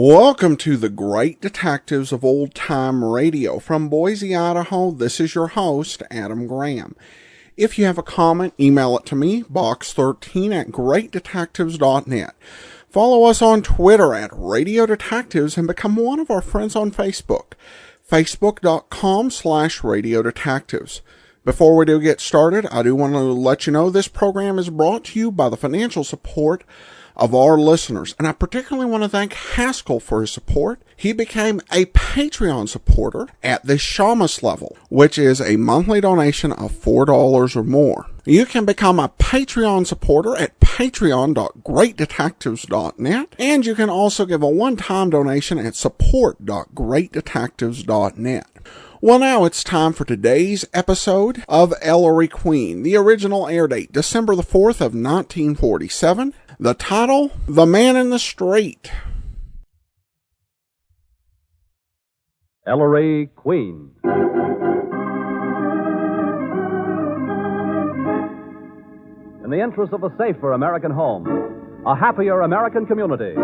Welcome to the Great Detectives of Old Time Radio. From Boise, Idaho, this is your host, Adam Graham. If you have a comment, email it to me, box13@greatdetectives.net. Follow us on Twitter at Radio Detectives and become one of our friends on Facebook, facebook.com/Radio Detectives. Before we do get started, I do want to let you know this program is brought to you by the financial support of our listeners, and I particularly want to thank Haskell for his support. He became a Patreon supporter at the Shamus level, which is a monthly donation of $4 or more. You can become a Patreon supporter at patreon.greatdetectives.net, and you can also give a one-time donation at support.greatdetectives.net. Well, now it's time for today's episode of Ellery Queen. The original air date, December the 4th of 1947. The title, The Man in the Street. Ellery Queen. In the interest of a safer American home, a happier American community,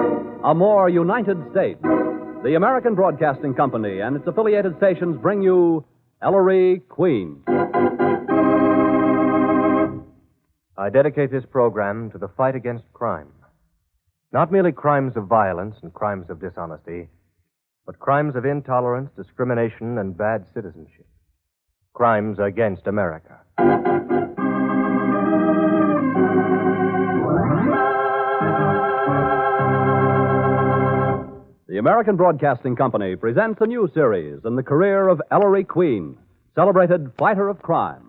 a more united state, the American Broadcasting Company and its affiliated stations bring you Ellery Queen. I dedicate this program to the fight against crime. Not merely crimes of violence and crimes of dishonesty, but crimes of intolerance, discrimination, and bad citizenship. Crimes against America. The American Broadcasting Company presents a new series in the career of Ellery Queen, celebrated fighter of crime.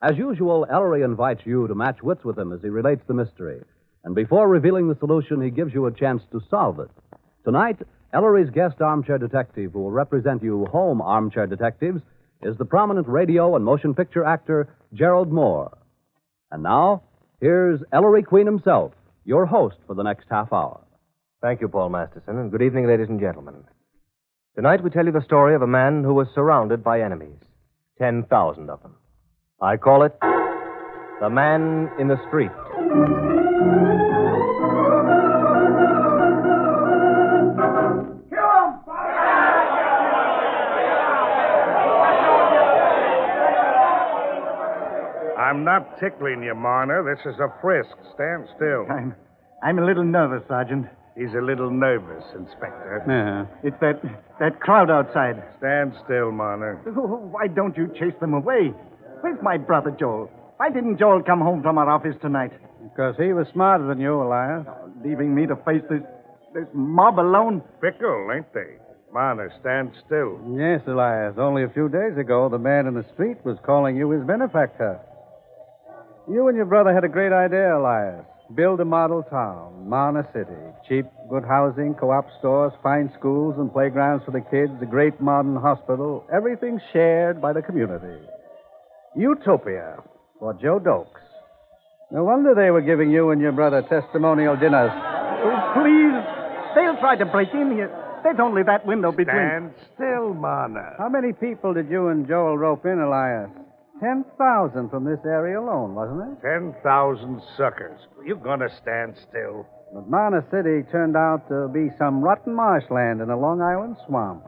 As usual, Ellery invites you to match wits with him as he relates the mystery. And before revealing the solution, he gives you a chance to solve it. Tonight, Ellery's guest armchair detective, who will represent you home armchair detectives, is the prominent radio and motion picture actor Gerald Moore. And now, here's Ellery Queen himself, your host for the next half hour. Thank you, Paul Masterson, and good evening, ladies and gentlemen. Tonight we tell you the story of a man who was surrounded by enemies. 10,000 of them. I call it The Man in the Street. I'm not tickling you, Marner. This is a frisk. Stand still. I'm a little nervous, Sergeant. He's a little nervous, Inspector. It's that crowd outside. Stand still, Marner. Why don't you chase them away? Where's my brother, Joel? Why didn't Joel come home from our office tonight? Because he was smarter than you, Elias. Leaving me to face this mob alone? Fickle, ain't they? Marner, stand still. Yes, Elias. Only a few days ago, the man in the street was calling you his benefactor. You and your brother had a great idea, Elias. Build a model town, Mana City. Cheap, good housing, co-op stores, fine schools and playgrounds for the kids, a great modern hospital. Everything shared by the community. Utopia for Joe Dokes. No wonder they were giving you and your brother testimonial dinners. Oh, please. They'll try to break in here. There's only that window between... Stand still, Marner. How many people did you and Joel rope in, Elias? 10,000 from this area alone, wasn't it? 10,000 suckers. You gonna stand still? But Mana City turned out to be some rotten marshland in a Long Island swamp.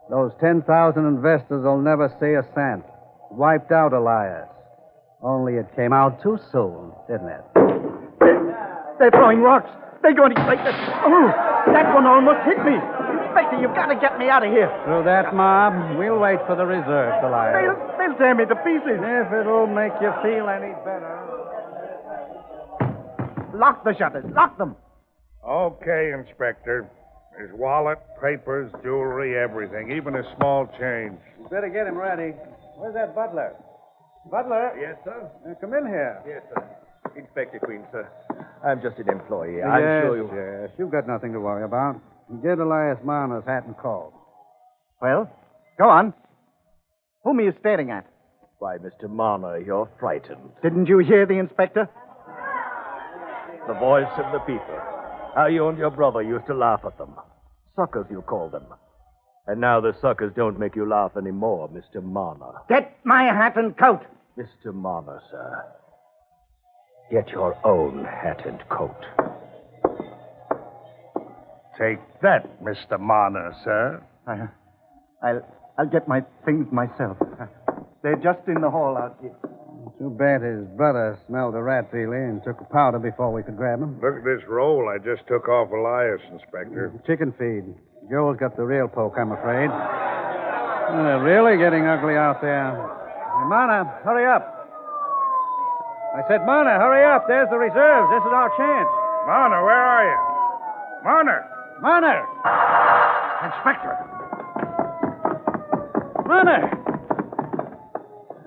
Those 10,000 investors will never see a cent. Wiped out, Elias. Only it came out too soon, didn't it? They're throwing rocks. They're going to... Oh, that one almost hit me. Inspector, you've got to get me out of here. Through that mob, we'll wait for the reserves, Elias. They'll tear me to pieces. If it'll make you feel any better. Lock the shutters. Lock them. Okay, Inspector. His wallet, papers, jewelry, everything, even a small change. You better get him ready. Where's that butler? Butler? Yes, sir? Come in here. Yes, sir. Inspector Queen, sir. I'm just an employee. Yes, I'm sure you... Yes, you've got nothing to worry about. Get Elias Marner's hat and coat. Well, go on. Whom are you staring at? Why, Mr. Marner, you're frightened. Didn't you hear the inspector? The voice of the people. How you and your brother used to laugh at them. Suckers, you call them. And now the suckers don't make you laugh anymore, Mr. Marner. Get my hat and coat. Mr. Marner, sir. Get your own hat and coat. Take that, Mr. Marner, sir. I'll get my things myself. They're just in the hall out here. Too bad his brother smelled a rat, Feely, and took a powder before we could grab him. Look at this roll I just took off Elias, Inspector. Chicken feed. Joel's got the real poke, I'm afraid. They're really getting ugly out there. Hey, Marner, hurry up. I said, Marner, hurry up. There's the reserves. This is our chance. Marner, where are you? Marner! Marner! Inspector! Marner!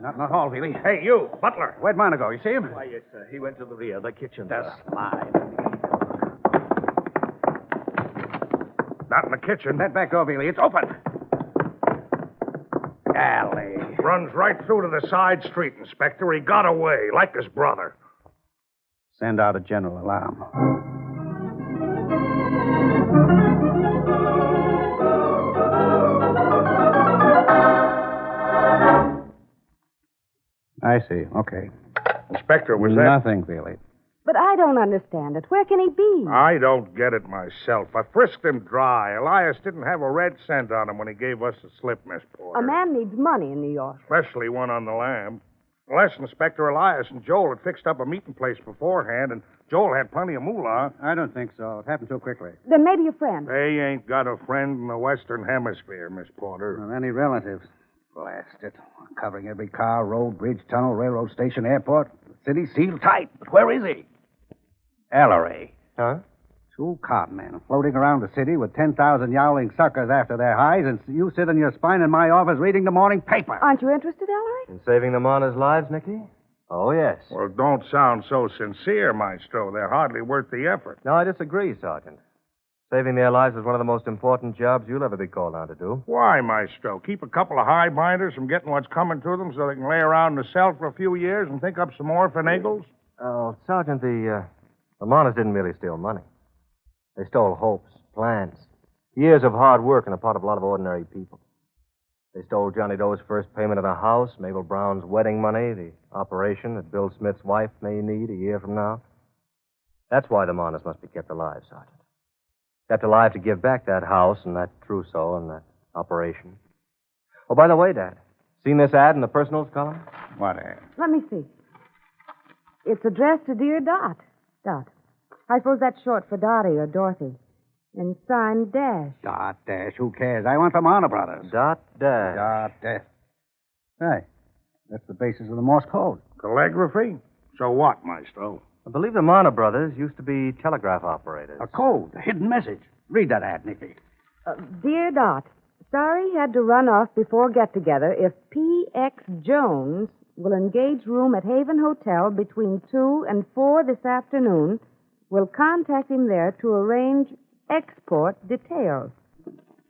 Not in the hall, Feely. Hey, you, Butler. Where'd Marner go? You see him? Why, yes, sir. He went to the rear, the kitchen. Just slide. Not in the kitchen. That back door, Feely. It's open. Golly. Runs right through to the side street, Inspector. He got away, like his brother. Send out a general alarm. I see. Okay. Inspector, was that... Nothing, Feely. But I don't understand it. Where can he be? I don't get it myself. I frisked him dry. Elias didn't have a red cent on him when he gave us the slip, Miss Porter. A man needs money in New York. Especially one on the lam. Unless Inspector Elias and Joel had fixed up a meeting place beforehand, and Joel had plenty of moolah. I don't think so. It happened too quickly. Then maybe a friend. They ain't got a friend in the Western Hemisphere, Miss Porter. Or any relatives. Blast it. Covering every car, road, bridge, tunnel, railroad station, airport. The city sealed tight. But where is he? Ellery. Huh? 2 conmen floating around the city with 10,000 yowling suckers after their hides, and you sit on your spine in my office reading the morning paper. Aren't you interested, Ellery? In saving the Marner's lives, Nicky? Oh, yes. Well, don't sound so sincere, Maestro. They're hardly worth the effort. No, I disagree, Sergeant. Saving their lives is one of the most important jobs you'll ever be called on to do. Why, Maestro? Keep a couple of high-binders from getting what's coming to them so they can lay around in the cell for a few years and think up some more finagles? Oh, Sergeant, the Marners didn't merely steal money. They stole hopes, plans, years of hard work on the part of a lot of ordinary people. They stole Johnny Doe's first payment of the house, Mabel Brown's wedding money, the operation that Bill Smith's wife may need a year from now. That's why the Marners must be kept alive, Sergeant. Kept alive to give back that house and that trousseau and that operation. Oh, by the way, Dad, seen this ad in the personals column? What ad? Let me see. It's addressed to Dear Dot. Dot. I suppose that's short for Dottie or Dorothy. And signed Dash. Dot dash. Who cares? I want the Marner brothers. Dot dash. Dot dash. Hey, that's the basis of the Morse code. Calligraphy? So what, Maestro? I believe the Marner brothers used to be telegraph operators. A code, a hidden message. Read that ad, Nicky. Dear Dot, sorry had to run off before get-together. If P.X. Jones will engage room at Haven Hotel between 2 and 4 this afternoon, we'll contact him there to arrange export details.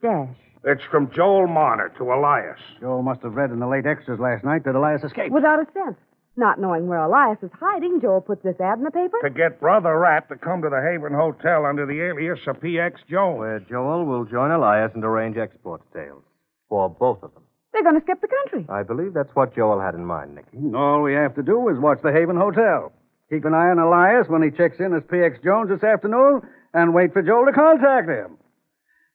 Dash. It's from Joel Marner to Elias. Joel must have read in the late extras last night that Elias escaped. Without a cent. Not knowing where Elias is hiding, Joel puts this ad in the paper. To get Brother Rat to come to the Haven Hotel under the alias of P.X. Jones. Where Joel will join Elias and arrange export details. For both of them. They're going to skip the country. I believe that's what Joel had in mind, Nicky. All we have to do is watch the Haven Hotel. Keep an eye on Elias when he checks in as P.X. Jones this afternoon, and wait for Joel to contact him.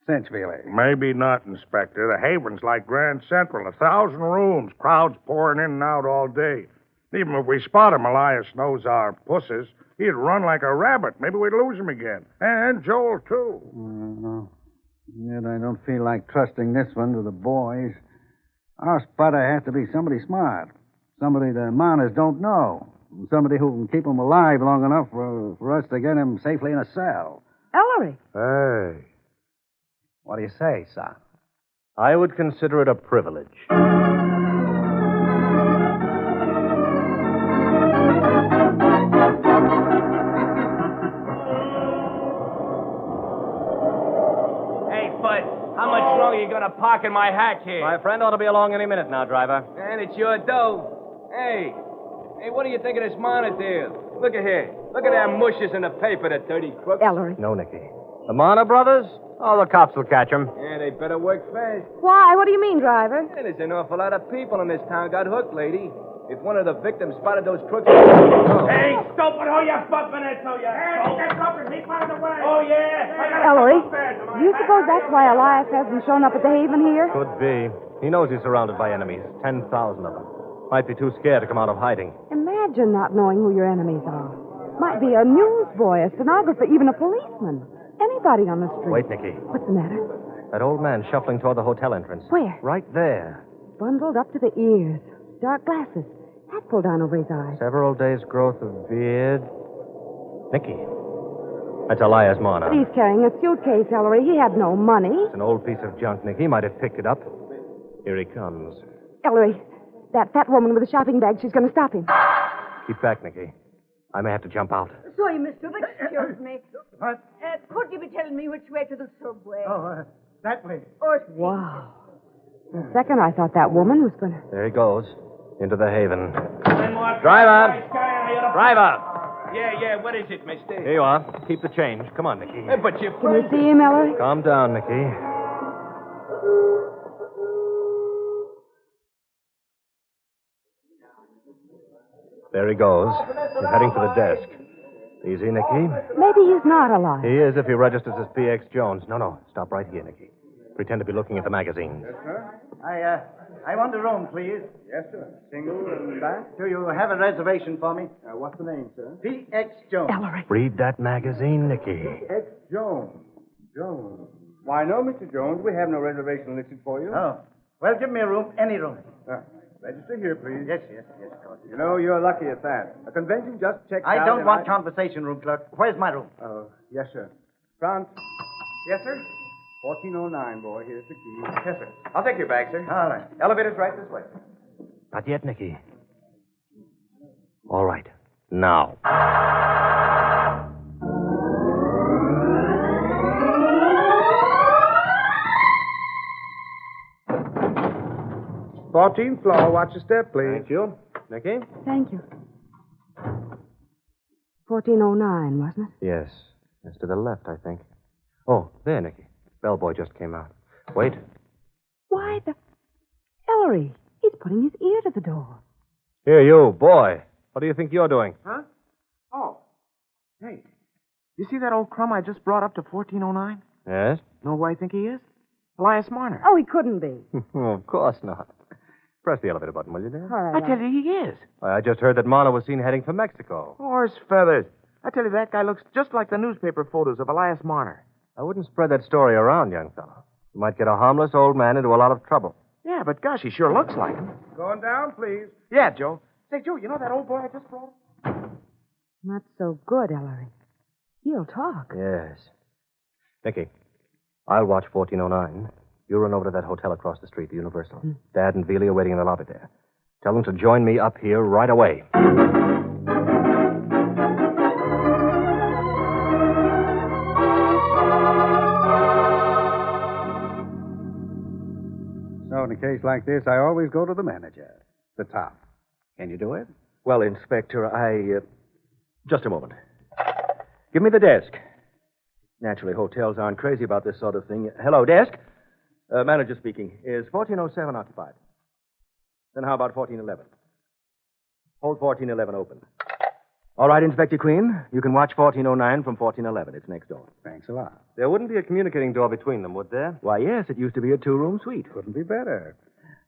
Cinch, Feely. Maybe not, Inspector. The Haven's like Grand Central. 1,000 rooms, crowds pouring in and out all day. Even if we spot him, Elias knows our pussies. He'd run like a rabbit. Maybe we'd lose him again. And Joel, too. Yet I don't feel like trusting this one to the boys. Our spotter has to be somebody smart. Somebody the Marners don't know. Somebody who can keep him alive long enough for us to get him safely in a cell. Ellery. Hey. What do you say, son? I would consider it a privilege. How much longer you gonna park in my hack here? My friend ought to be along any minute now, driver. And it's your dough. Hey, what do you think of this Marner deal? Look at here. Look at them mushes in the paper, the dirty crooks. Ellery. No, Nicky. The Marner brothers? Oh, the cops will catch them. Yeah, they better work fast. Why? What do you mean, driver? Yeah, there's an awful lot of people in this town got hooked, lady. If one of the victims spotted those crooks... Hey, stupid, who you bumping into, you? Hey, get up and keep out of the way. Oh, yeah? Ellery, do you suppose that's why Elias hasn't shown up at the Haven here? Could be. He knows he's surrounded by enemies. 10,000 of them. Might be too scared to come out of hiding. Imagine not knowing who your enemies are. Might be a newsboy, a stenographer, even a policeman. Anybody on the street. Wait, Nicky. What's the matter? That old man shuffling toward the hotel entrance. Where? Right there. Bundled up to the ears. Dark glasses. Hat pulled down over his eyes. Several days' growth of beard. Nicky. That's Elias Marner. But he's carrying a suitcase, Ellery. He had no money. It's an old piece of junk, Nicky. He might have picked it up. Here he comes. Ellery, that fat woman with the shopping bag, she's going to stop him. Keep back, Nicky. I may have to jump out. Sorry, mister, but excuse me. What? Could you be telling me which way to the subway? Oh, that way. Or Wow. For a second, I thought that woman was going to... There he goes. Into the Haven. Driver! Yeah, what is it, mister? Here you are. Keep the change. Come on, Nicky. But you... Can we see him, Ellery? Calm down, Nicky. There he goes. He's heading for the desk. Easy, Nicky. Maybe he's not alive. He is if he registers as PX Jones. No. Stop right here, Nicky. Pretend to be looking at the magazines. Yes, sir. I want a room, please. Yes, sir. Single and back. Do you have a reservation for me? What's the name, sir? PX Jones. Ellery. Read that magazine, Nicky. X. Jones. Why, no, Mr. Jones. We have no reservation listed for you. Oh. Well, give me a room, any room. Register here, please. Yes, of course. You know, you're lucky at that. A convention just checked out. I don't want conversation room, clerk. Where's my room? Yes, sir. Front. Yes, sir. 1409, boy. Here's the key. Yes, sir. I'll take your bag, sir. All right. Elevator's right this way. Not yet, Nicky. All right. Now. Fourteenth floor. Watch your step, please. Thank you. Nicky? Thank you. 1409, wasn't it? Yes. It's to the left, I think. Oh, there, Nicky. Bellboy just came out. Wait. Why, Ellery, he's putting his ear to the door. Here, you, boy. What do you think you're doing? Huh? Oh. Hey, you see that old crumb I just brought up to 1409? Yes? Know who I think he is? Elias Marner. Oh, he couldn't be. Of course not. Press the elevator button, will you, dear? All right. I tell you, he is. I just heard that Marner was seen heading for Mexico. Horse feathers. I tell you, that guy looks just like the newspaper photos of Elias Marner. I wouldn't spread that story around, young fellow. You might get a harmless old man into a lot of trouble. Yeah, but gosh, he sure looks like him. Going down, please. Yeah, Joe. Say, Joe, you know that old boy I just brought? Not so good, Ellery. He'll talk. Yes. Nicky, I'll watch 1409. You run over to that hotel across the street, the Universal. Dad and Veely are waiting in the lobby there. Tell them to join me up here right away. So in a case like this, I always go to the manager, the top. Can you do it? Well, Inspector, just a moment. Give me the desk. Naturally, hotels aren't crazy about this sort of thing. Hello, desk. Manager speaking. Is 1407 occupied? Then how about 1411? Hold 1411 open. All right, Inspector Queen. You can watch 1409 from 1411. It's next door. Thanks a lot. There wouldn't be a communicating door between them, would there? Why, yes, it used to be a two-room suite. Couldn't be better.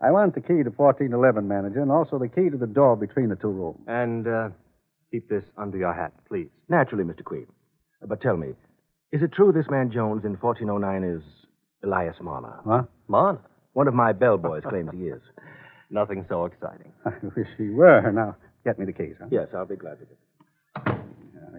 I want the key to 1411, manager, and also the key to the door between the two rooms. And keep this under your hat, please. Naturally, Mr. Queen. But tell me, is it true this man Jones in 1409 is Elias Marner? Huh? Marner? One of my bellboys claims he is. Nothing so exciting. I wish he were. Now, get me the keys, huh? Yes, I'll be glad to.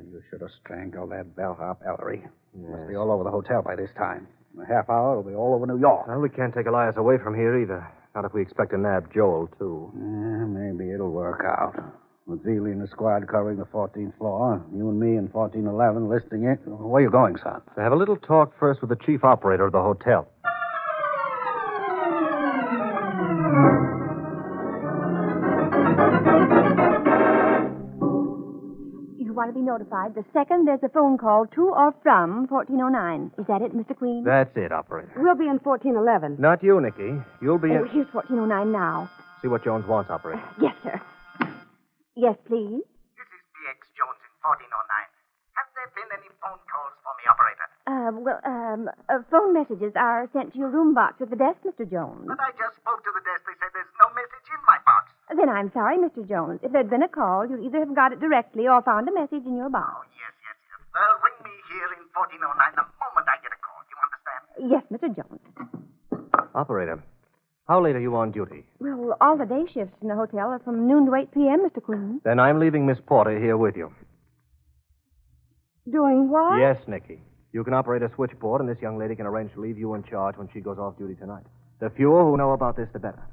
You should have strangled that bellhop, Ellery. Must be all over the hotel by this time. In a half hour, it'll be all over New York. Well, we can't take Elias away from here either. Not if we expect to nab Joel, too. Maybe it'll work out. With Veely and the squad covering the 14th floor, you and me in 1411 listing it. Where you going, son? To have a little talk first with the chief operator of the hotel. You want to be notified the second there's a phone call to or from 1409. Is that it, Mr. Queen? That's it, operator. We'll be in 1411. Not you, Nicky. You'll be in... Oh, here's 1409 now. See what Jones wants, operator. Yes, sir. Yes, please. This is PX Jones in 1409. Have there been any phone calls for me, operator? Phone messages are sent to your room box at the desk, Mr. Jones. But I just spoke to the desk. They said there's no message in my box. Then I'm sorry, Mr. Jones. If there'd been a call, you'd either have got it directly or found a message in your box. Oh, yes. Well, ring me here in 1409 the moment I get a call. You understand? Yes, Mr. Jones. Operator, how late are you on duty? Well, all the day shifts in the hotel are from noon to 8 p.m., Mr. Queen. Then I'm leaving Miss Porter here with you. Doing what? Yes, Nicky. You can operate a switchboard, and this young lady can arrange to leave you in charge when she goes off duty tonight. The fewer who know about this, the better.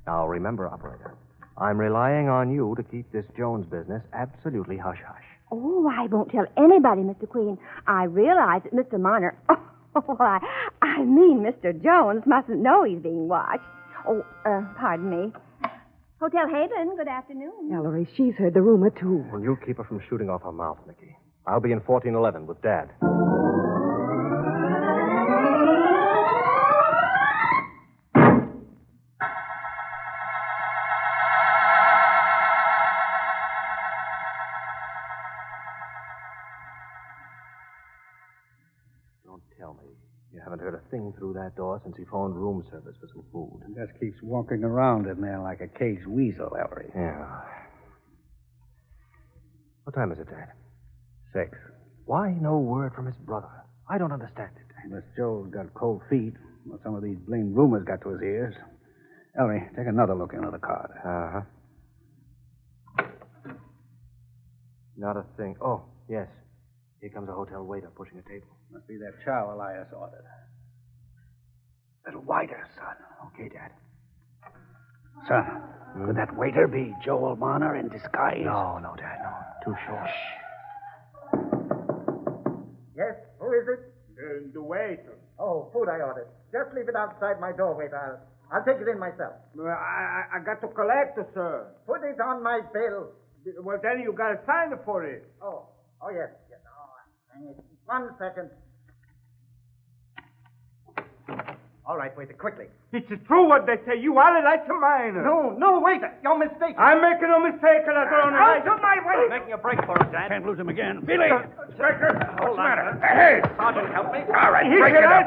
Now, remember, operator, I'm relying on you to keep this Jones business absolutely hush-hush. Oh, I won't tell anybody, Mr. Queen. I realize that Mr. Marner... I mean Mr. Jones mustn't know he's being watched. Oh, pardon me. Hotel Haven, good afternoon. Ellery, she's heard the rumor, too. Will you keep her from shooting off her mouth, Nicky? I'll be in 1411 with Dad. Don't tell me you haven't heard a thing through that door since he phoned room service for some food. He just keeps walking around in there like a caged weasel, Ellery. Yeah. What time is it, Dad? 6. Why no word from his brother? I don't understand it. Unless Joe's got cold feet, or some of these blamed rumors got to his ears. Ellery, take another look into the card. Uh-huh. Not a thing. Oh, yes. Here comes a hotel waiter pushing a table. Must be that chow Elias ordered. Little wider, son. Okay, Dad. Son, could that waiter be Joel Marner in disguise? No, Dad, no. Too short. Yes, who is it? The waiter. Oh, food I ordered. Just leave it outside my door, waiter. I'll take it in myself. I got to collect it, sir. Put it on my bill. Well, then you got to sign for it. Oh, yes. Hang it. 1 second. All right, waiter, quickly. It's true what they say. You are like a miner. No, waiter. You're mistaken. I'm making no mistake, Ladrone. Out of my way. Making a break for it, Dad. Can't lose him again. Billy! Inspector, Hold on. Hey! Sergeant, help me. All right, break it up.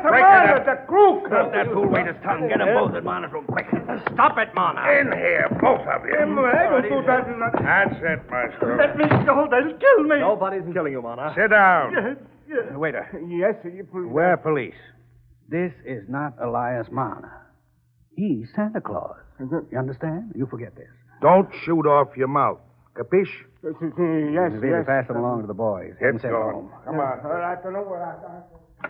The crook. Stop that fool waiter's tongue. Get them both at Marner's room quick. Stop it, Marner. In here, both of you. I don't do that. That's it, Maestro. Let me go. They'll kill me. Nobody's killing you, Marner. Sit down. Yes. Waiter, Yes, we're police. This is not Elias Marner. He's Santa Claus. You understand? You forget this. Don't shoot off your mouth. Capiche? Yes. Billy, pass them along to the boys. Have them It's sent going. home. Come on. I don't know what I...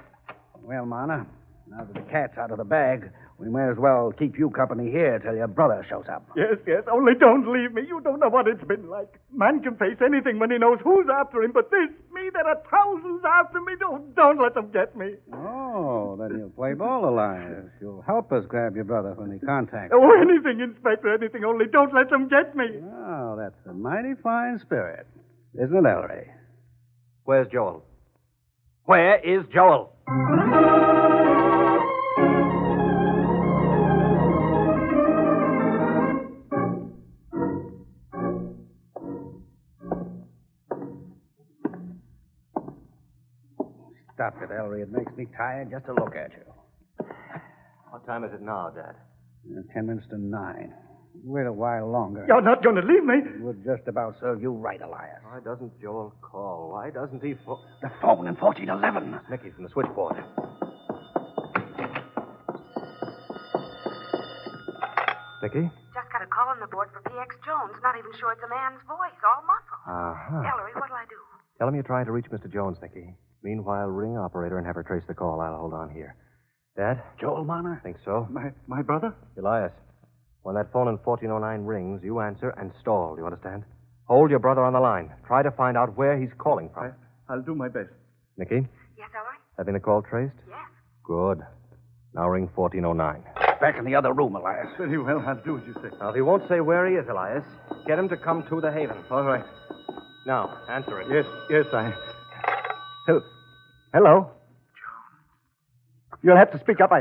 Well, Marner, now that the cat's out of the bag, we may as well keep you company here till your brother shows up. Yes. Only don't leave me. You don't know what it's been like. Man can face anything when he knows who's after him, but me, there are thousands after me. Don't let them get me. Oh, then you'll play ball, Elias. You'll help us grab your brother when he contacts Oh, us. anything, Inspector, anything. Only don't let them get me. Oh, that's a mighty fine spirit. Isn't it, Ellery? Where's Joel? Where is Joel? Stop it, Ellery. It makes me tired just to look at you. What time is it now, Dad? 10 minutes to 9. Wait a while longer. You're not going to leave me. It would just about serve you right, Elias. Why doesn't Joel call? Why doesn't he The phone in 1411. Nicky from the switchboard. Nicky? Just got a call on the board for PX Jones. Not even sure it's a man's voice, all muffled. Uh-huh. Ellery, what'll I do? Tell him you're trying to reach Mr. Jones, Nicky. Meanwhile, ring operator and have her trace the call. I'll hold on here. Dad? Joel Marner? Think so? My brother? Elias, when that phone in 1409 rings, you answer and stall. Do you understand? Hold your brother on the line. Try to find out where he's calling from. I'll do my best. Nicky? Yes, Ellery? Having the call traced? Yes. Good. Now ring 1409. Back in the other room, Elias. Very well, I'll do as you say. Now, if he won't say where he is, Elias, get him to come to the Haven. All right. Now, answer it. Yes, Hello? You'll have to speak up.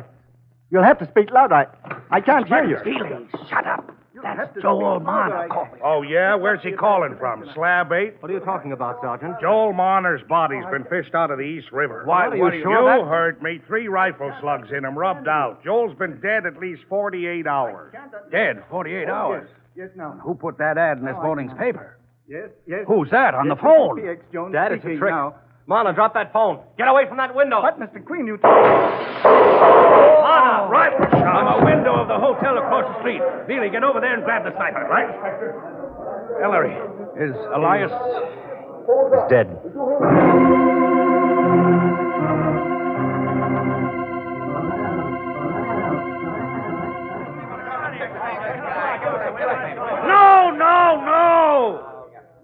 You'll have to speak loud. I can't hear you. Billy, shut up. That's Joel Marner calling. Oh, yeah? Where's he calling from? Slab 8? What are you talking about, Sergeant? Joel Marner's body's been fished out of the East River. Why, are you sure You of that? heard me. 3 rifle slugs in him, rubbed out. Joel's been dead at least 48 hours. Dead 48 hours. Yes, now. Who put that ad in this morning's paper? Yes, yes. Who's that on the Yes, phone? Mr. PX Jones Dad, it's a speaking trick. now. Marner, drop that phone. Get away from that window. What, Mr. Queen, you... Marner, Rifle shot from a window of the hotel across the street. Beely, get over there and grab the sniper, right? Ellery, is Elias... He's dead. No!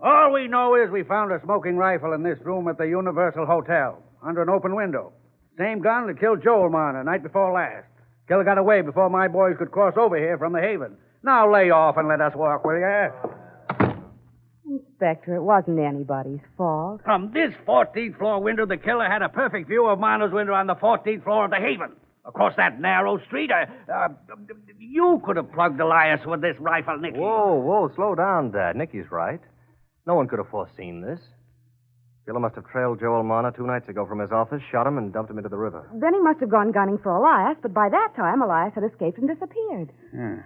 All we know is we found a smoking rifle in this room at the Universal Hotel, under an open window. Same gun that killed Joel Marner night before last. Killer got away before my boys could cross over here from the Haven. Now lay off and let us walk, will you? Inspector, it wasn't anybody's fault. From this 14th floor window, the killer had a perfect view of Marner's window on the 14th floor of the Haven. Across that narrow street, you could have plugged Elias with this rifle, Nicky. Whoa, slow down, Dad. Nicky's right. No one could have foreseen this. Killer must have trailed Joel Marner 2 nights ago from his office, shot him, and dumped him into the river. Then he must have gone gunning for Elias, but by that time, Elias had escaped and disappeared. Yeah.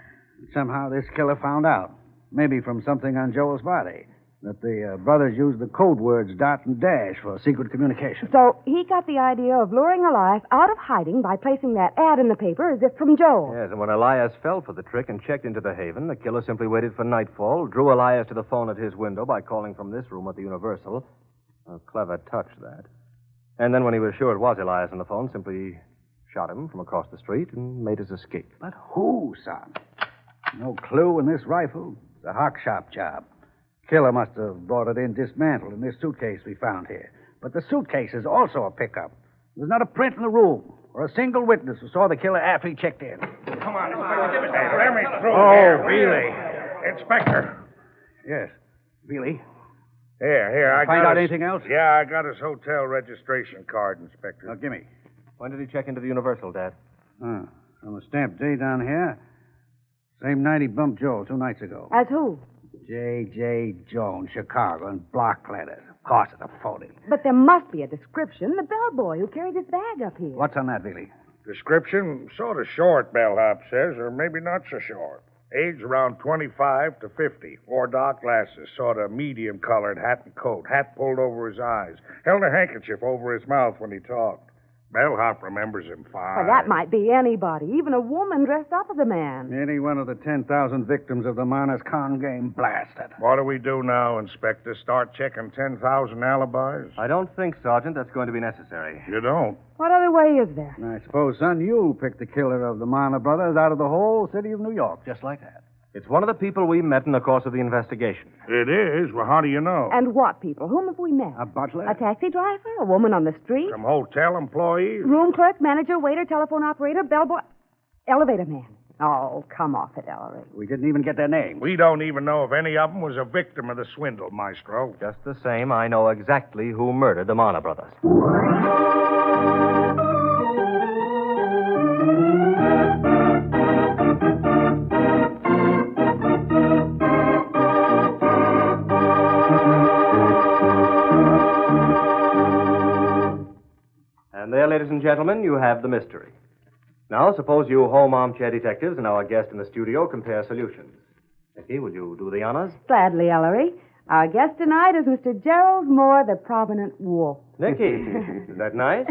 Somehow this killer found out, maybe from something on Joel's body, that the brothers used the code words dot and dash for secret communication. So he got the idea of luring Elias out of hiding by placing that ad in the paper as if from Joel. Yes, and when Elias fell for the trick and checked into the Haven, the killer simply waited for nightfall, drew Elias to the phone at his window by calling from this room at the Universal. A clever touch, that. And then when he was sure it was Elias on the phone, simply shot him from across the street and made his escape. But who, son? No clue in this rifle. It's a hock shop job. Killer must have brought it in dismantled in this suitcase we found here. But the suitcase is also a pickup. There's not a print in the room or a single witness who saw the killer after he checked in. Come on, Inspector, give us that. Let me through Oh, here. really? Inspector. Yes. Really? Here, I Find got out his- anything else? Yeah, I got his hotel registration card, Inspector. Now, give me. When did he check into the Universal, Dad? On the stamped date on here, same night he bumped Joel 2 nights ago. As who? J.J. Jones, Chicago, in block letters. Of course, it's a phony. But there must be a description. The bellboy who carried his bag up here. What's on that, Billy? Description, sort of short, bellhop says, or maybe not so short. Age around 25 to 50. Wore dark glasses, sort of medium-colored hat and coat. Hat pulled over his eyes. Held a handkerchief over his mouth when he talked. Bellhop remembers him fine. Well, that might be anybody, even a woman dressed up as a man. Any one of the 10,000 victims of the Marner's con game blasted. What do we do now, Inspector? Start checking 10,000 alibis? I don't think, Sergeant, that's going to be necessary. You don't? What other way is there? And I suppose, son, you picked the killer of the Marner brothers out of the whole city of New York, just like that. It's one of the people we met in the course of the investigation. It is? Well, how do you know? And what people? Whom have we met? A butler? A taxi driver? A woman on the street? Some hotel employees? Room clerk, manager, waiter, telephone operator, bellboy, elevator man. Oh, come off it, Ellery. We didn't even get their names. We don't even know if any of them was a victim of the swindle, Maestro. Just the same, I know exactly who murdered the Marner brothers. And there, ladies and gentlemen, you have the mystery. Now, suppose you home armchair detectives and our guest in the studio compare solutions. Nicky, will you do the honors? Gladly, Ellery. Our guest tonight is Mr. Gerald Moore, the prominent wolf. Nicky, is that nice?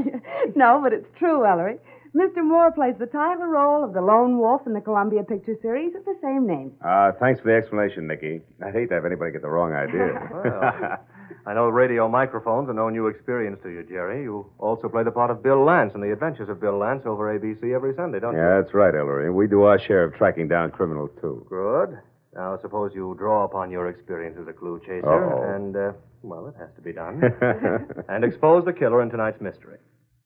No, but it's true, Ellery. Mr. Moore plays the title role of the lone wolf in the Columbia picture series of the same name. Thanks for the explanation, Nicky. I'd hate to have anybody get the wrong idea. Well, I know radio microphones are no new experience to you, Jerry. You also play the part of Bill Lance in The Adventures of Bill Lance over ABC every Sunday, don't you? Yeah, that's right, Ellery. We do our share of tracking down criminals, too. Good. Now, suppose you draw upon your experience as a clue chaser Uh-oh. and, well, it has to be done, and expose the killer in tonight's mystery.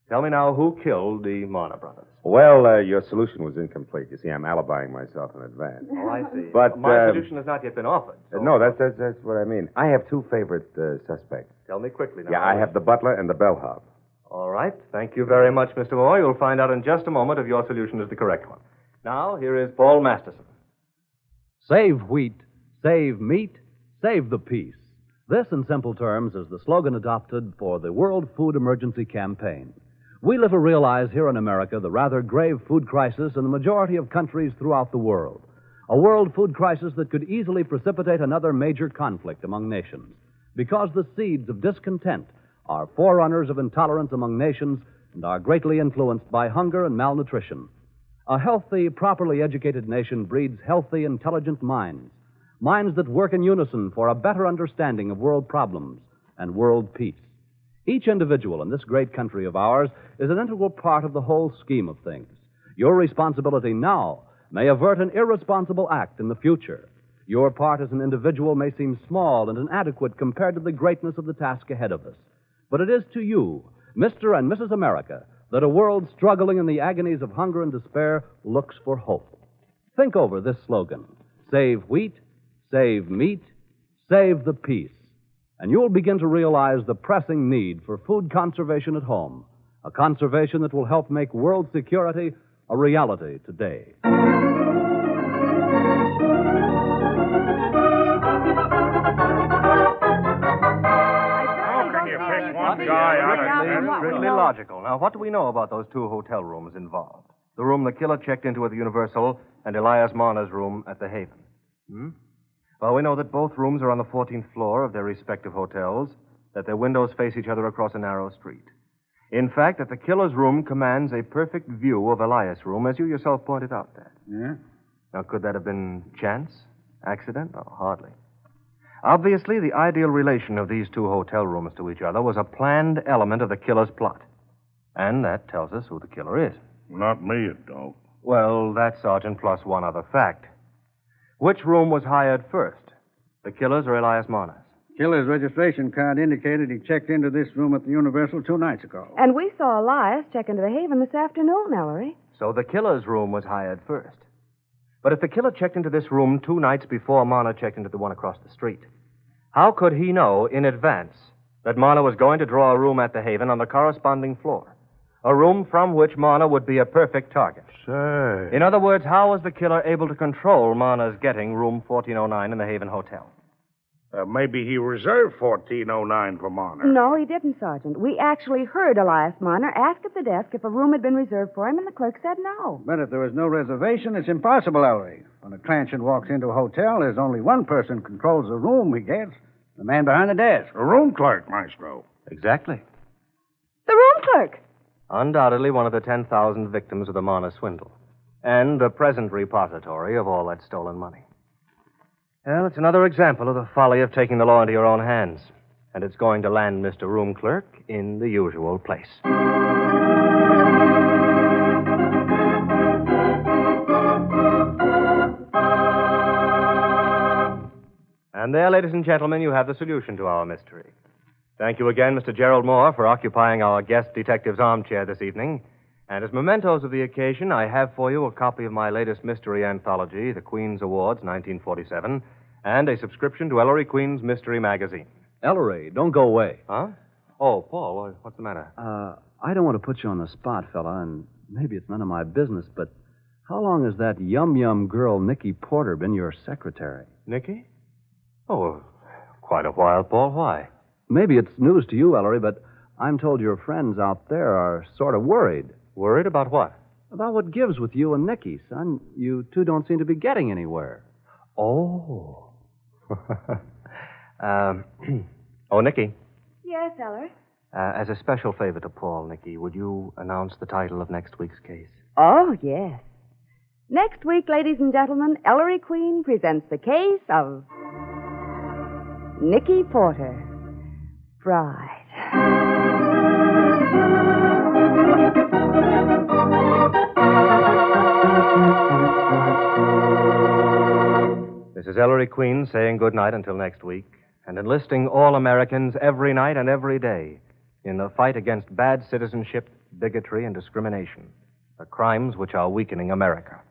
Tell me now who killed the Marner brothers. Well, your solution was incomplete. You see, I'm alibying myself in advance. Oh, I see. But, my solution has not yet been offered. So... No, that's what I mean. I have 2 favorite suspects. Tell me quickly now. Yeah, I have the butler and the bellhop. All right. Thank you very much, Mr. Moore. You'll find out in just a moment if your solution is the correct one. Now, here is Paul Masterson. Save wheat, save meat, save the peace. This, in simple terms, is the slogan adopted for the World Food Emergency Campaign. We little realize here in America the rather grave food crisis in the majority of countries throughout the world. A world food crisis that could easily precipitate another major conflict among nations, because the seeds of discontent are forerunners of intolerance among nations and are greatly influenced by hunger and malnutrition. A healthy, properly educated nation breeds healthy, intelligent minds, minds that work in unison for a better understanding of world problems and world peace. Each individual in this great country of ours is an integral part of the whole scheme of things. Your responsibility now may avert an irresponsible act in the future. Your part as an individual may seem small and inadequate compared to the greatness of the task ahead of us. But it is to you, Mr. and Mrs. America, that a world struggling in the agonies of hunger and despair looks for hope. Think over this slogan: save wheat, save meat, save the peace. And you'll begin to realize the pressing need for food conservation at home, a conservation that will help make world security a reality today. Strictly logical. Now, what do we know about those two hotel rooms involved? The room the killer checked into at the Universal and Elias Marner's room at the Haven. Well, we know that both rooms are on the 14th floor of their respective hotels, that their windows face each other across a narrow street. In fact, that the killer's room commands a perfect view of Elias' room, as you yourself pointed out, Dad. Yeah? Now, could that have been chance? Accident? No, hardly. Obviously, the ideal relation of these two hotel rooms to each other was a planned element of the killer's plot. And that tells us who the killer is. Not me, it don't. Well, that's, Sergeant, plus one other fact. Which room was hired first? The killer's or Elias Marner's? Killer's registration card indicated he checked into this room at the Universal 2 nights ago. And we saw Elias check into the Haven this afternoon, Ellery. So the killer's room was hired first. But if the killer checked into this room 2 nights before Marner checked into the one across the street, how could he know in advance that Marner was going to draw a room at the Haven on the corresponding floor? A room from which Marner would be a perfect target. Say. In other words, how was the killer able to control Marner's getting room 1409 in the Haven Hotel? Maybe he reserved 1409 for Marner. No, he didn't, Sergeant. We actually heard Elias Marner ask at the desk if a room had been reserved for him, and the clerk said no. But if there was no reservation, it's impossible, Ellery. When a transient walks into a hotel, there's only one person controls the room he gets. The man behind the desk. A room clerk, Maestro. Exactly. The room clerk. Undoubtedly one of the 10,000 victims of the Marner swindle. And the present repository of all that stolen money. Well, it's another example of the folly of taking the law into your own hands. And it's going to land Mr. Room Clerk in the usual place. And there, ladies and gentlemen, you have the solution to our mystery. Thank you again, Mr. Gerald Moore, for occupying our guest detective's armchair this evening. And as mementos of the occasion, I have for you a copy of my latest mystery anthology, The Queen's Awards, 1947, and a subscription to Ellery Queen's Mystery Magazine. Ellery, don't go away. Huh? Oh, Paul, what's the matter? I don't want to put you on the spot, fella, and maybe it's none of my business, but how long has that yum-yum girl, Nicky Porter, been your secretary? Nicky? Oh, quite a while, Paul. Why? Maybe it's news to you, Ellery, but I'm told your friends out there are sort of worried. Worried about what? About what gives with you and Nicky, son. You two don't seem to be getting anywhere. Oh. Oh, Nicky. Yes, Ellery? As a special favor to Paul, Nicky, would you announce the title of next week's case? Oh, yes. Next week, ladies and gentlemen, Ellery Queen presents the case of Nicky Porter, Bride. This is Ellery Queen saying good night until next week, and enlisting all Americans every night and every day in the fight against bad citizenship, bigotry, and discrimination, the crimes which are weakening America.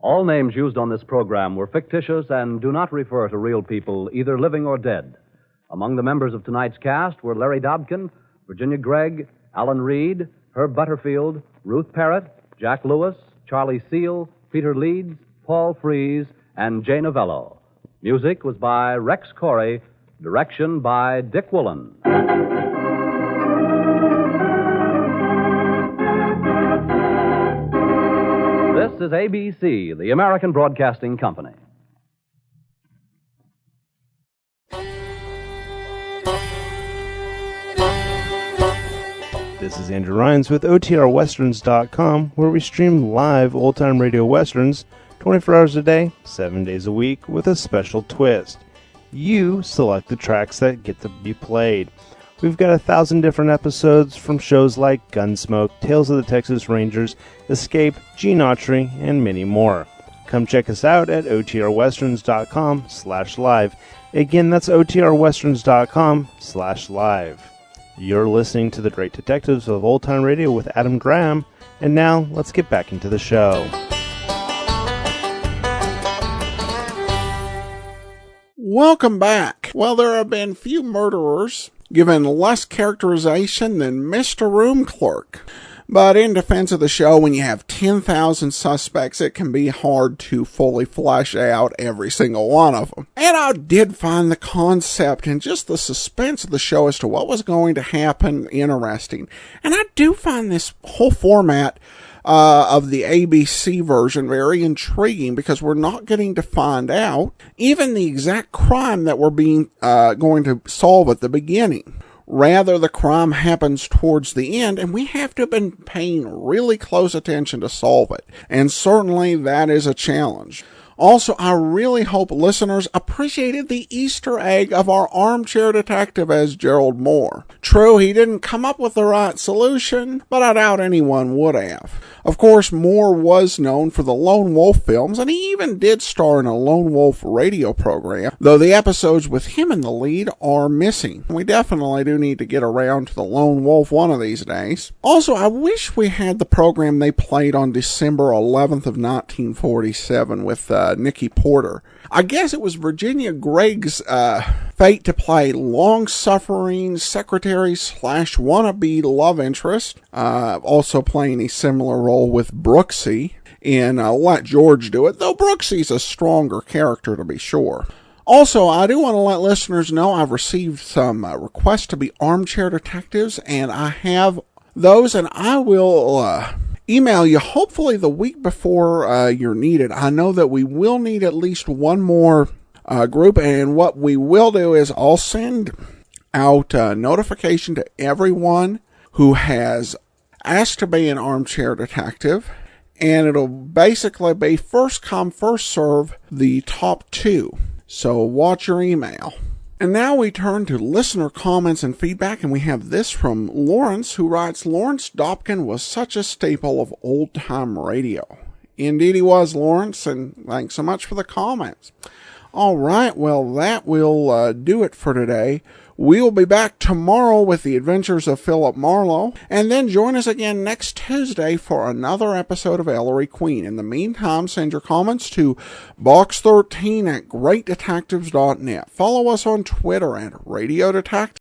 All names used on this program were fictitious and do not refer to real people, either living or dead. Among the members of tonight's cast were Larry Dobkin, Virginia Gregg, Alan Reed, Herb Butterfield, Ruth Parrott, Jack Lewis, Charlie Seal, Peter Leeds, Paul Freese, and Jay Novello. Music was by Rex Corey, direction by Dick Woolen. This is ABC, the American Broadcasting Company. This is Andrew Rhines with OTRWesterns.com, where we stream live old-time radio westerns 24 hours a day, 7 days a week, with a special twist. You select the tracks that get to be played. We've got 1,000 different episodes from shows like Gunsmoke, Tales of the Texas Rangers, Escape, Gene Autry, and many more. Come check us out at OTRWesterns.com/live. Again, that's OTRWesterns.com/live. You're listening to The Great Detectives of Old Time Radio with Adam Graham, and now let's get back into the show. Welcome back. Well, there have been few murderers given less characterization than Mr. Room Clerk. But in defense of the show, when you have 10,000 suspects, it can be hard to fully flesh out every single one of them. And I did find the concept and just the suspense of the show as to what was going to happen interesting. And I do find this whole format of the ABC version very intriguing, because we're not getting to find out even the exact crime that we're going to solve at the beginning. Rather, the crime happens towards the end, and we have to have been paying really close attention to solve it. And certainly that is a challenge. Also, I really hope listeners appreciated the Easter egg of our armchair detective as Gerald Moore. True, he didn't come up with the right solution, but I doubt anyone would have. Of course, Moore was known for the Lone Wolf films, and he even did star in a Lone Wolf radio program, though the episodes with him in the lead are missing. We definitely do need to get around to the Lone Wolf one of these days. Also, I wish we had the program they played on December 11th of 1947 with Nicky Porter. I guess it was Virginia Gregg's fate to play long-suffering secretary/wannabe love interest, also playing a similar role with Brooksy in Let George Do It, though Brooksy's a stronger character to be sure. Also, I do want to let listeners know I've received some requests to be armchair detectives, and I have those, and I will email you hopefully the week before you're needed. I know that we will need at least one more group, and what we will do is I'll send out notification to everyone who has asked to be an armchair detective, and it'll basically be first come, first serve the top two. So watch your email. And now we turn to listener comments and feedback, and we have this from Lawrence, who writes, Lawrence Dobkin was such a staple of old-time radio. Indeed he was, Lawrence, and thanks so much for the comments. All right, well, that will do it for today. We'll be back tomorrow with the adventures of Philip Marlowe, and then join us again next Tuesday for another episode of Ellery Queen. In the meantime, send your comments to box13@greatdetectives.net. Follow us on Twitter at Radio Detectives.